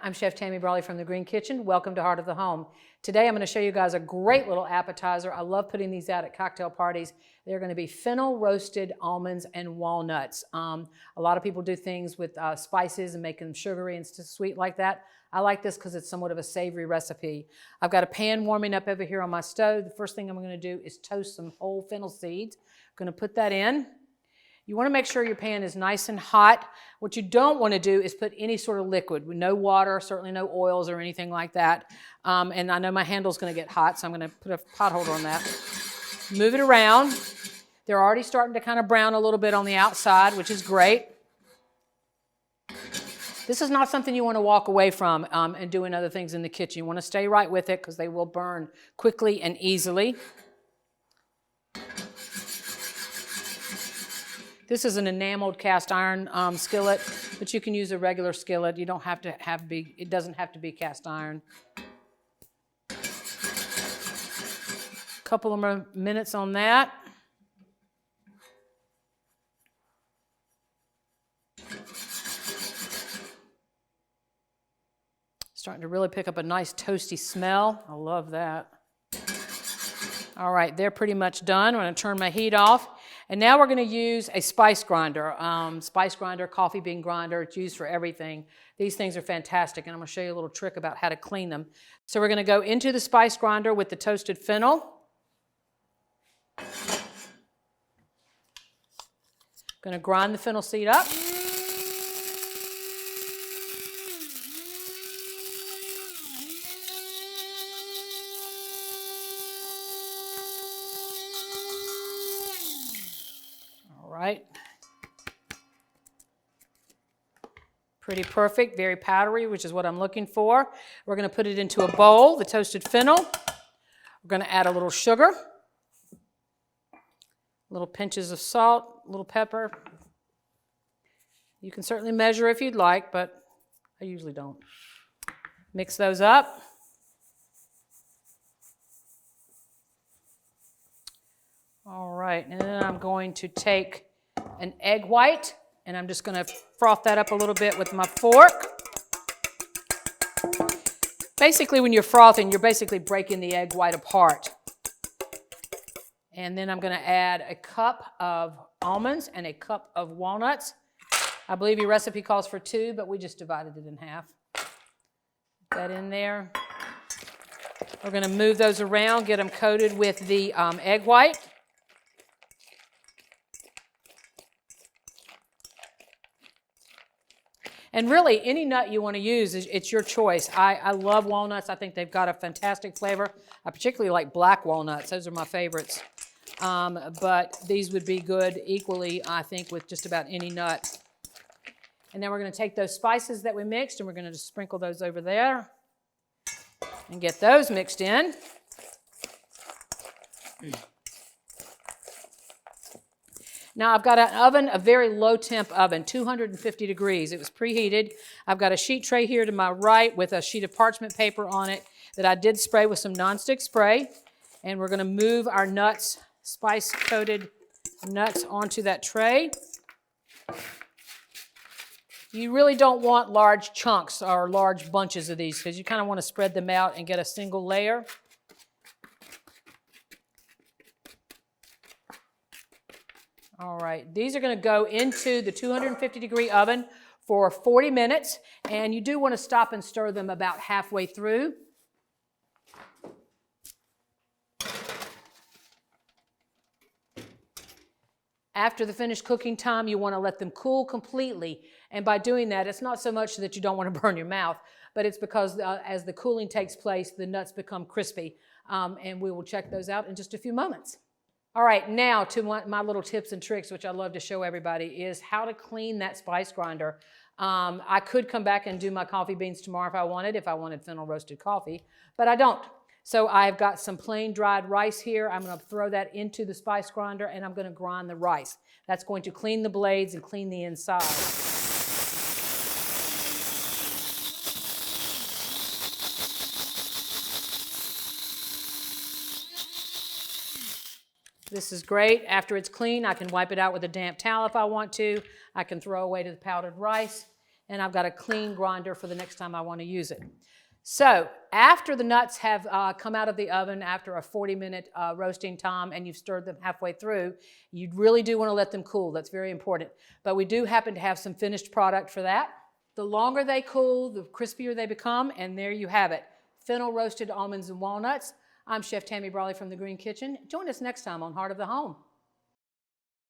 I'm Chef Tammy Brawley from the Green Kitchen. Welcome to Heart of the Home. Today I'm going to show you guys a great little appetizer. I love putting these out at cocktail parties. They're going to be fennel roasted almonds and walnuts. A lot of people do things with spices and make them sugary and sweet like that. I like this because it's somewhat of a savory recipe. I've got a pan warming up over here on my stove. The first thing I'm going to do is toast some whole fennel seeds. I'm going to put that in. You want to make sure your pan is nice and hot. What you don't want to do is put any sort of liquid, no water, certainly no oils or anything like that. And I know my handle's going to get hot, so I'm going to put a pot holder on that. Move it around. They're already starting to kind of brown a little bit on the outside, which is great. This is not something you want to walk away from and doing other things in the kitchen. You want to stay right with it because they will burn quickly and easily. This is an enameled cast iron skillet, but you can use a regular skillet. You don't have to it doesn't have to be cast iron. A couple of more minutes on that. Starting to really pick up a nice toasty smell. I love that. All right, they're pretty much done. I'm going to turn my heat off. And now we're going to use a spice grinder. Spice grinder, coffee bean grinder, it's used for everything. These things are fantastic, and I'm going to show you a little trick about how to clean them. So we're going to go into the spice grinder with the toasted fennel. Going to grind the fennel seed up. Right. Pretty perfect, very powdery, which is what I'm looking for. We're going to put it into a bowl, the toasted fennel. We're going to add a little sugar, little pinches of salt, a little pepper. You can certainly measure if you'd like, but I usually don't. Mix those up. All right, and then I'm going to take an egg white, and I'm just going to froth that up a little bit with my fork. Basically, when you're frothing, you're basically breaking the egg white apart. And then I'm going to add a cup of almonds and a cup of walnuts. I believe your recipe calls for 2, but we just divided it in half. Put that in there. We're going to move those around, get them coated with the egg white. And really, any nut you want to use, it's your choice. I love walnuts. I think they've got a fantastic flavor. I particularly like black walnuts. Those are my favorites. But these would be good equally, I think, with just about any nut. And then we're going to take those spices that we mixed, and we're going to just sprinkle those over there and get those mixed in. Now I've got an oven, a very low temp oven, 250 degrees. It was preheated. I've got a sheet tray here to my right with a sheet of parchment paper on it that I did spray with some nonstick spray. And we're going to move our nuts, spice-coated nuts onto that tray. You really don't want large chunks or large bunches of these because you kind of want to spread them out and get a single layer. All right, these are going to go into the 250 degree oven for 40 minutes, and you do want to stop and stir them about halfway through. After the finished cooking time, you want to let them cool completely, and by doing that, it's not so much that you don't want to burn your mouth, but it's because as the cooling takes place, the nuts become crispy, and we will check those out in just a few moments. All right, now to my little tips and tricks, which I love to show everybody, is how to clean that spice grinder. I could come back and do my coffee beans tomorrow if I wanted fennel roasted coffee, but I don't. So I've got some plain dried rice here. I'm going to throw that into the spice grinder, and I'm going to grind the rice. That's going to clean the blades and clean the inside. This is great. After it's clean, I can wipe it out with a damp towel if I want to. I can throw away the powdered rice. and I've got a clean grinder for the next time I want to use it. So after the nuts have come out of the oven after a 40-minute roasting time and you've stirred them halfway through, you really do want to let them cool. That's very important. But we do happen to have some finished product for that. The longer they cool, the crispier they become, and there you have it. Fennel roasted almonds and walnuts. I'm Chef Tammy Brawley from the Green Kitchen. Join us next time on Heart of the Home.